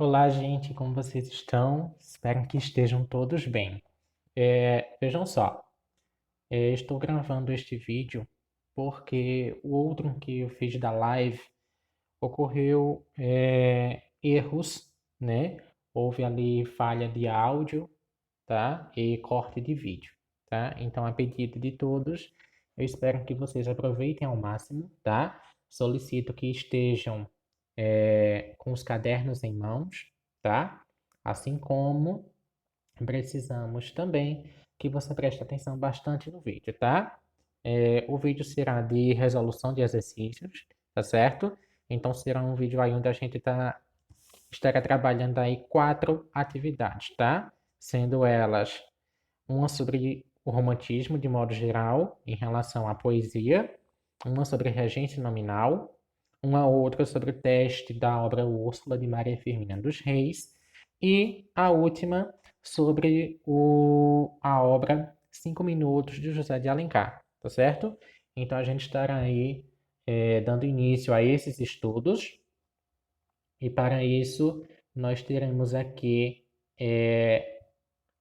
Olá, gente, como vocês estão? Espero que estejam todos bem. Vejam só, estou gravando este vídeo porque o outro que eu fiz da live ocorreu erros, né? Houve ali falha de áudio, tá? E corte de vídeo, tá? Então, a pedido de todos, eu espero que vocês aproveitem ao máximo, tá? Solicito que estejam com os cadernos em mãos, tá? Assim como precisamos também que você preste atenção bastante no vídeo, tá? O vídeo será de resolução de exercícios, tá certo? Então será um vídeo aí onde a gente estará trabalhando aí 4 atividades, tá? Sendo elas uma sobre o romantismo de modo geral, em relação à poesia, uma sobre regência nominal, uma outra sobre o teste da obra Úrsula de Maria Firmina dos Reis, e a última sobre a obra 5 Minutos de José de Alencar, tá certo? Então a gente estará aí dando início a esses estudos, e para isso nós teremos aqui é,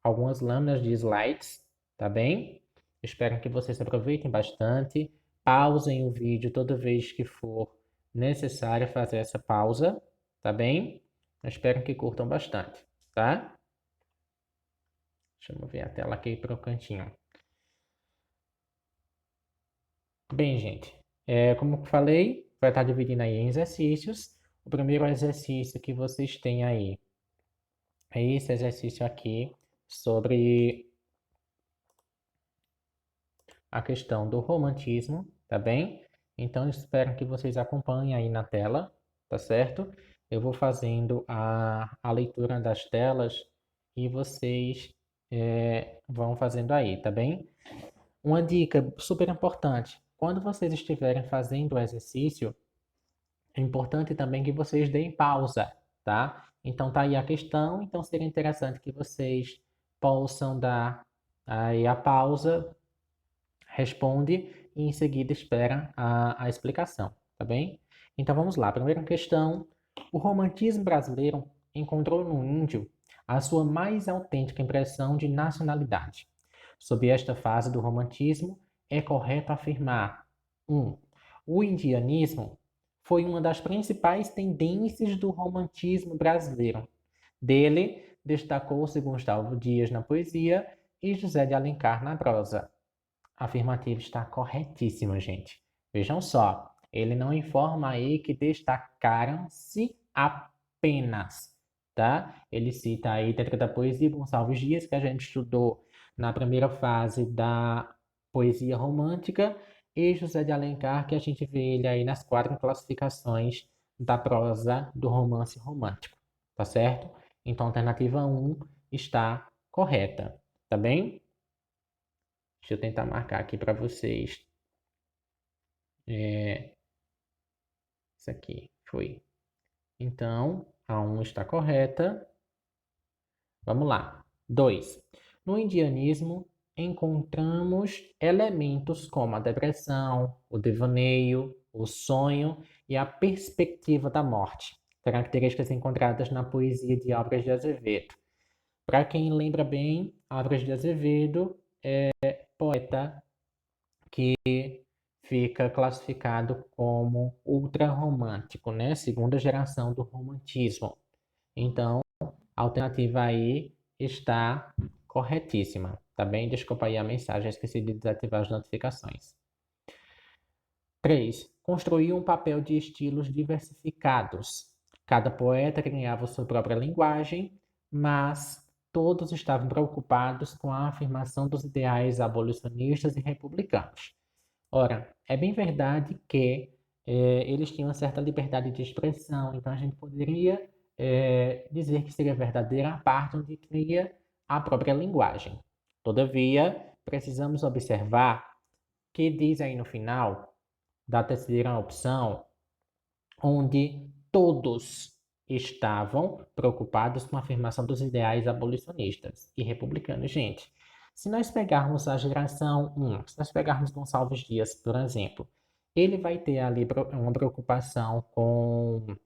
algumas lâminas de slides, tá bem? Espero que vocês aproveitem bastante. Pausem o vídeo toda vez que for necessário fazer essa pausa, tá bem? Eu espero que curtam bastante, tá? Deixa eu mover a tela aqui para o cantinho. Bem, gente, como eu falei, vai estar dividindo aí em exercícios. O primeiro exercício que vocês têm aí é esse exercício aqui sobre a questão do romantismo, tá bem? Então, espero que vocês acompanhem aí na tela, tá certo? Eu vou fazendo a leitura das telas e vocês vão fazendo aí, tá bem? Uma dica super importante: quando vocês estiverem fazendo o exercício, é importante também que vocês deem pausa, tá? Então, tá aí a questão, então seria interessante que vocês possam dar aí a pausa, responde e em seguida espera a explicação, tá bem? Então vamos lá. Primeira questão: o romantismo brasileiro encontrou no índio a sua mais autêntica impressão de nacionalidade. Sob esta fase do romantismo, é correto afirmar: 1. O indianismo foi uma das principais tendências do romantismo brasileiro. Dele, destacou-se Gustavo Dias na poesia e José de Alencar na prosa. A afirmativa está corretíssima, gente. Vejam só, ele não informa aí que destacaram-se apenas, tá? Ele cita aí dentro da poesia Gonçalves Dias, que a gente estudou na primeira fase da poesia romântica, e José de Alencar, que a gente vê ele aí nas 4 classificações da prosa do romance romântico, tá certo? Então, a alternativa 1 está correta, tá bem? Deixa eu tentar marcar aqui para vocês. Isso aqui foi. Então, a 1 está correta. Vamos lá. 2. No indianismo, encontramos elementos como a depressão, o devaneio, o sonho e a perspectiva da morte, características encontradas na poesia de Álvares de Azevedo. Para quem lembra bem, Álvares de Azevedo é poeta que fica classificado como ultrarromântico, né? Segunda geração do romantismo. Então, a alternativa aí está corretíssima, tá bem? Desculpa aí a mensagem, esqueci de desativar as notificações. 3. Construiu um papel de estilos diversificados. Cada poeta criava sua própria linguagem, mas todos estavam preocupados com a afirmação dos ideais abolicionistas e republicanos. Ora, é bem verdade que eles tinham uma certa liberdade de expressão, então a gente poderia dizer que seria verdadeira a parte onde cria a própria linguagem. Todavia, precisamos observar que diz aí no final da terceira opção, onde todos estavam preocupados com a afirmação dos ideais abolicionistas e republicanos. Gente, se nós pegarmos a geração 1, se nós pegarmos Gonçalves Dias, por exemplo, ele vai ter ali uma preocupação com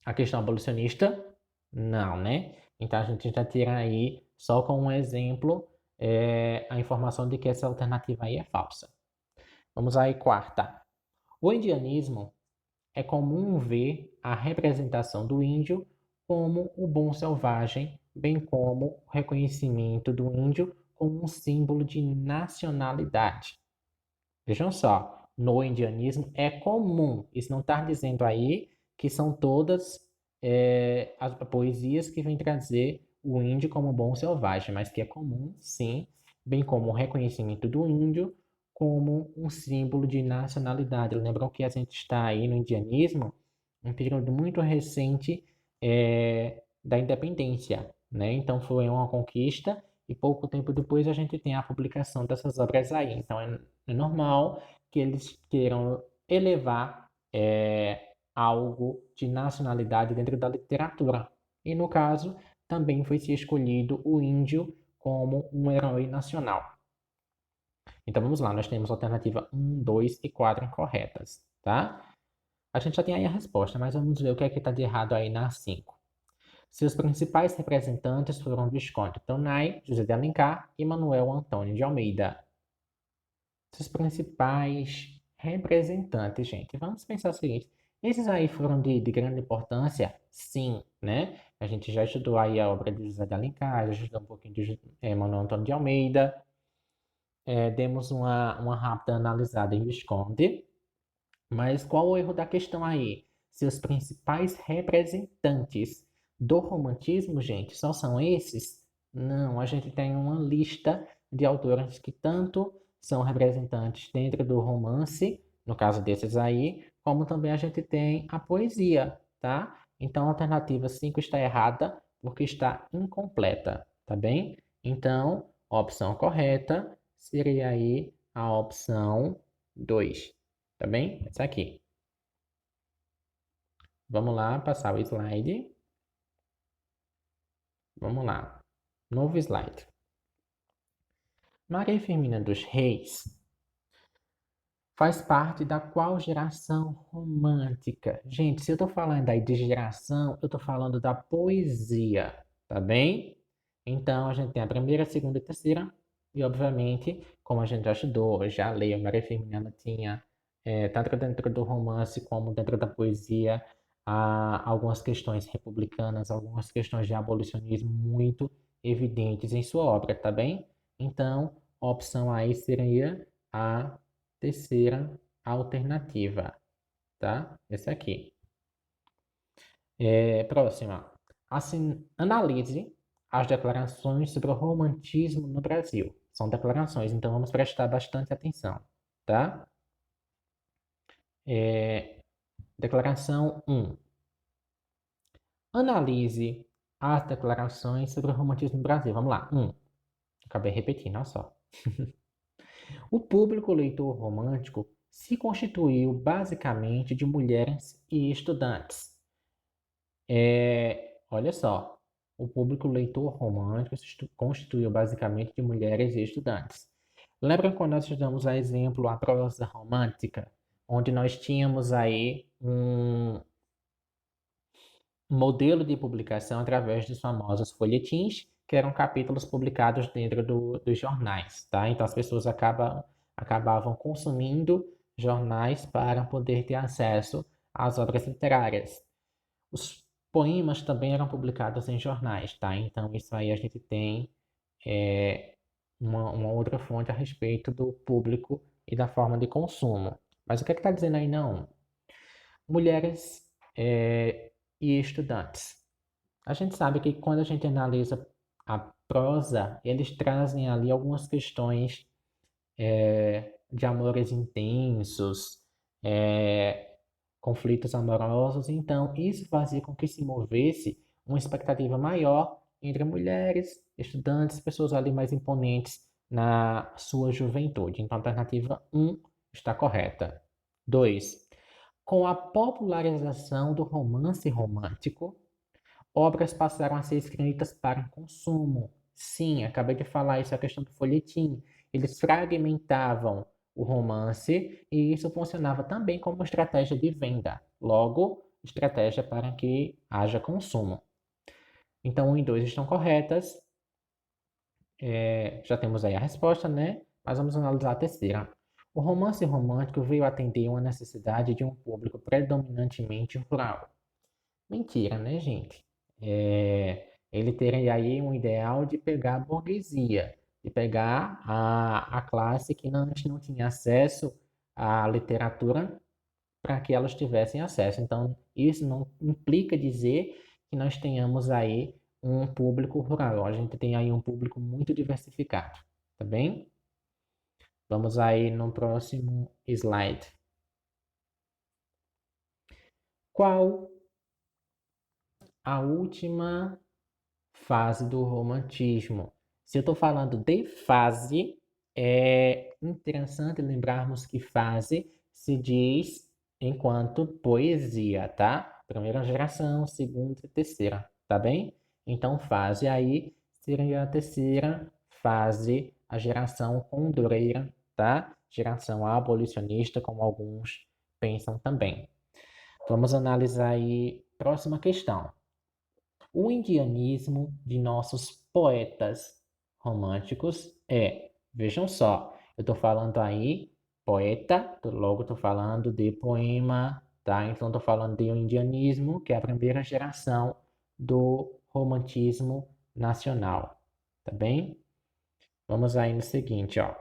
A questão abolicionista, não, né? Então a gente já tira aí, só com um exemplo, a informação de que essa alternativa aí é falsa. Vamos aí, quarta. O indianismo é comum ver a representação do índio como o bom selvagem, bem como o reconhecimento do índio como um símbolo de nacionalidade. Vejam só, no indianismo é comum, isso não está dizendo aí que são todas as poesias que vêm trazer o índio como bom selvagem, mas que é comum, sim, bem como o reconhecimento do índio como um símbolo de nacionalidade. Lembram que a gente está aí no indianismo, um período muito recente da independência, né? Então foi uma conquista e pouco tempo depois a gente tem a publicação dessas obras aí. Então é normal que eles queiram elevar algo de nacionalidade dentro da literatura. E no caso, também foi se escolhido o índio como um herói nacional. Então vamos lá, nós temos a alternativa 1, 2 e 4 incorretas, tá? A gente já tem aí a resposta, mas vamos ver o que é que está de errado aí na 5. Seus principais representantes foram Visconde Tonai, José de Alencar e Manuel Antônio de Almeida. Seus principais representantes, gente. Vamos pensar o seguinte: esses aí foram de grande importância? Sim, né? A gente já estudou aí a obra de José de Alencar, já estudou um pouquinho de Manuel Antônio de Almeida. Demos uma rápida analisada em Visconde. Mas qual o erro da questão aí? Seus principais representantes do romantismo, gente, só são esses? Não, a gente tem uma lista de autores que tanto são representantes dentro do romance, no caso desses aí, como também a gente tem a poesia, tá? Então a alternativa 5 está errada porque está incompleta, tá bem? Então, a opção correta seria aí a opção 2. Tá bem? Essa aqui. Vamos lá, passar o slide. Vamos lá. Novo slide. Maria Firmina dos Reis faz parte da qual geração romântica? Gente, se eu tô falando aí de geração, eu tô falando da poesia, tá bem? Então, a gente tem a primeira, a segunda e a terceira. E, obviamente, como a gente já estudou, já leu, Maria Firmina tinha, tanto dentro do romance como dentro da poesia, algumas questões republicanas, algumas questões de abolicionismo muito evidentes em sua obra, tá bem? Então, a opção aí seria a terceira alternativa, tá? Essa aqui. Próxima. Assim, analise as declarações sobre o romantismo no Brasil. São declarações, então vamos prestar bastante atenção, tá? Declaração 1. Analise as declarações sobre o romantismo no Brasil. Vamos lá. 1. Acabei repetindo, olha só. O público leitor romântico se constituiu basicamente de mulheres e estudantes. Olha só, o público leitor romântico se constituiu basicamente de mulheres e estudantes. Lembra quando nós estudamos, a exemplo, a prosa romântica, onde nós tínhamos aí um modelo de publicação através dos famosos folhetins, que eram capítulos publicados dentro dos jornais, tá? Então as pessoas acabavam consumindo jornais para poder ter acesso às obras literárias. Os poemas também eram publicados em jornais, tá? Então isso aí a gente tem uma outra fonte a respeito do público e da forma de consumo. Mas o que é que está dizendo aí não? Mulheres e estudantes. A gente sabe que quando a gente analisa a prosa, eles trazem ali algumas questões de amores intensos, conflitos amorosos, então isso fazia com que se movesse uma expectativa maior entre mulheres, estudantes, pessoas ali mais imponentes na sua juventude. Então a alternativa 1 está correta. 2. Com a popularização do romance romântico, obras passaram a ser escritas para consumo. Sim, acabei de falar isso, é a questão do folhetim. Eles fragmentavam o romance e isso funcionava também como estratégia de venda. Logo, estratégia para que haja consumo. Então, 1 e 2 estão corretas. Já temos aí a resposta, né? Mas vamos analisar a terceira. O romance romântico veio atender uma necessidade de um público predominantemente rural. Mentira, né, gente? Ele teria aí um ideal de pegar a burguesia, de pegar a classe que não tinha acesso à literatura para que elas tivessem acesso. Então, isso não implica dizer que nós tenhamos aí um público rural. A gente tem aí um público muito diversificado, tá bem? Vamos aí no próximo slide. Qual a última fase do romantismo? Se eu estou falando de fase, é interessante lembrarmos que fase se diz enquanto poesia, tá? Primeira geração, segunda e terceira, tá bem? Então, fase aí seria a terceira fase, a geração condoreira, tá? Geração abolicionista, como alguns pensam também. Vamos analisar aí, próxima questão. O indianismo de nossos poetas românticos vejam só, eu estou falando aí poeta, logo estou falando de poema, tá? Então estou falando de um indianismo, que é a primeira geração do romantismo nacional, tá bem? Vamos aí no seguinte, ó.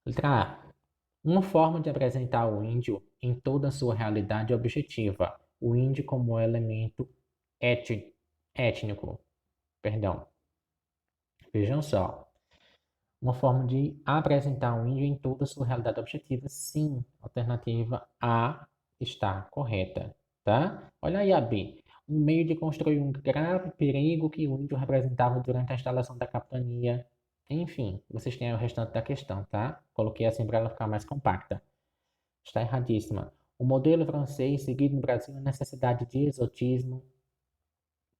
Letra A. Uma forma de apresentar o índio em toda a sua realidade objetiva, o índio como elemento étnico, perdão. Vejam só, uma forma de apresentar o índio em toda a sua realidade objetiva, sim, alternativa A está correta, tá? Olha aí a B. Um meio de construir um grave perigo que o índio representava durante a instalação da capitania. Enfim, vocês têm o restante da questão, tá? Coloquei assim para ela ficar mais compacta. Está erradíssima. O modelo francês seguido no Brasil é a necessidade de exotismo,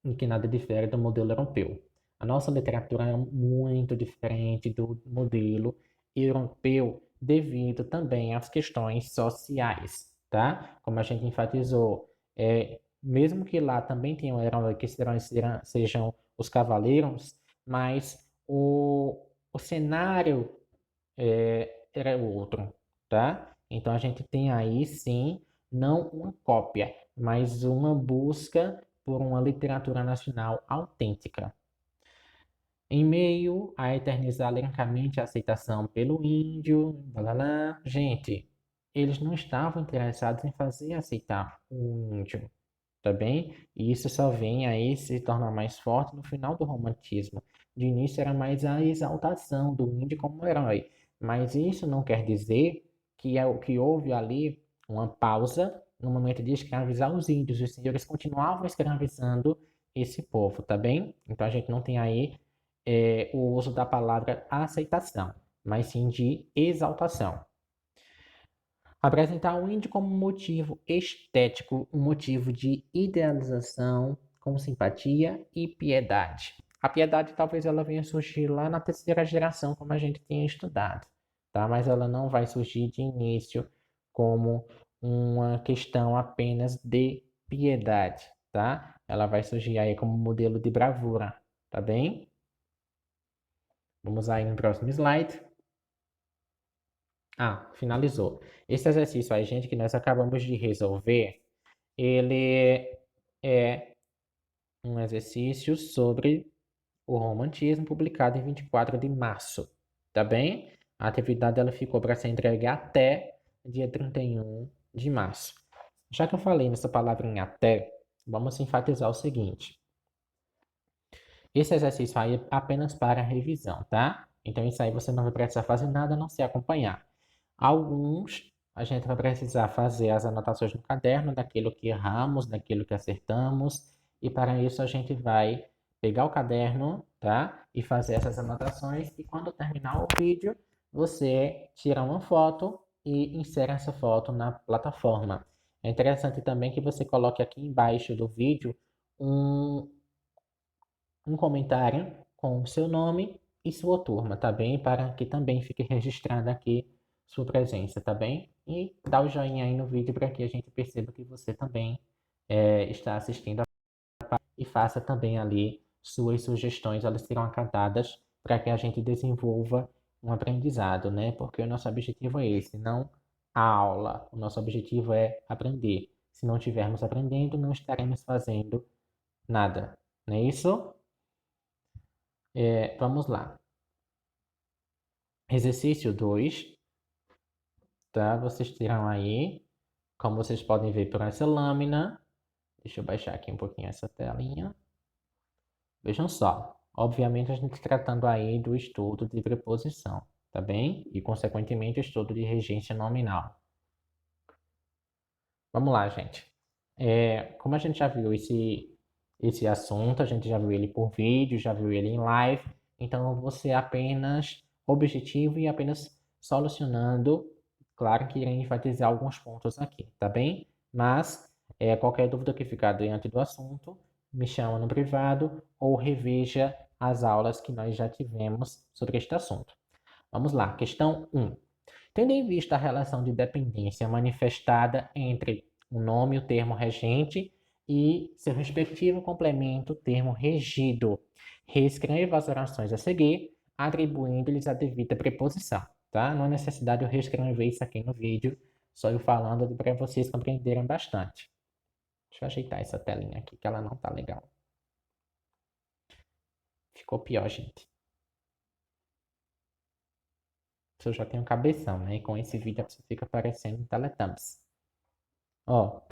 em que nada difere do modelo europeu. A nossa literatura é muito diferente do modelo europeu devido também às questões sociais, tá? Como a gente enfatizou, mesmo que lá também tenham heróis que sejam os cavaleiros, mas o cenário era outro, tá? Então a gente tem aí sim, não uma cópia, mas uma busca por uma literatura nacional autêntica. Em meio a eternizar lentamente a aceitação pelo índio, balalá, gente, eles não estavam interessados em fazer aceitar o índio, tá bem? E isso só vem aí se tornar mais forte no final do romantismo. De início era mais a exaltação do índio como herói, mas isso não quer dizer que houve ali uma pausa no momento de escravizar os índios. Os senhores continuavam escravizando esse povo, tá bem? Então a gente não tem aí o uso da palavra aceitação, mas sim de exaltação. Apresentar o índio como um motivo estético, um motivo de idealização com simpatia e piedade. A piedade talvez ela venha surgir lá na terceira geração, como a gente tinha estudado, tá? Mas ela não vai surgir de início como uma questão apenas de piedade, tá? Ela vai surgir aí como modelo de bravura, tá bem? Vamos aí no próximo slide. Finalizou. Esse exercício aí, gente, que nós acabamos de resolver, ele é um exercício sobre o romantismo publicado em 24 de março, tá bem? A atividade ela ficou para ser entregue até dia 31 de março. Já que eu falei nessa palavrinha até, vamos enfatizar o seguinte. Esse exercício aí é apenas para revisão, tá? Então isso aí você não vai precisar fazer nada a não se acompanhar. Alguns a gente vai precisar fazer as anotações no caderno daquilo que erramos, daquilo que acertamos, e para isso a gente vai pegar o caderno, tá? E fazer essas anotações, e quando terminar o vídeo, você tira uma foto e insere essa foto na plataforma. É interessante também que você coloque aqui embaixo do vídeo um comentário com o seu nome e sua turma, tá bem? Para que também fique registrado aqui sua presença, tá bem? E dá o joinha aí no vídeo para que a gente perceba que você também está assistindo e faça também ali suas sugestões, elas serão acatadas para que a gente desenvolva um aprendizado, né? Porque o nosso objetivo é esse, não a aula. O nosso objetivo é aprender. Se não estivermos aprendendo, não estaremos fazendo nada, não é isso? Vamos lá. Exercício 2, tá? Vocês tiram aí, como vocês podem ver por essa lâmina. Deixa eu baixar aqui um pouquinho essa telinha. Vejam só, obviamente a gente tratando aí do estudo de preposição, tá bem? E consequentemente o estudo de regência nominal. Vamos lá, gente. Como a gente já viu esse assunto, a gente já viu ele por vídeo, já viu ele em live, então eu vou ser apenas objetivo e apenas solucionando. Claro que irei enfatizar alguns pontos aqui, tá bem? Mas qualquer dúvida que ficar diante do assunto, me chama no privado ou reveja as aulas que nós já tivemos sobre este assunto. Vamos lá, questão 1. Tendo em vista a relação de dependência manifestada entre o nome, o termo regente, e seu respectivo complemento, o termo regido, reescreva as orações a seguir, atribuindo-lhes a devida preposição, tá? Não há necessidade de eu reescrever isso aqui no vídeo, só eu falando para vocês compreenderem bastante. Deixa eu ajeitar essa telinha aqui, que ela não tá legal. Ficou pior, gente. Eu já tenho cabeção, né? E com esse vídeo você fica parecendo um Teletubbies. Ó,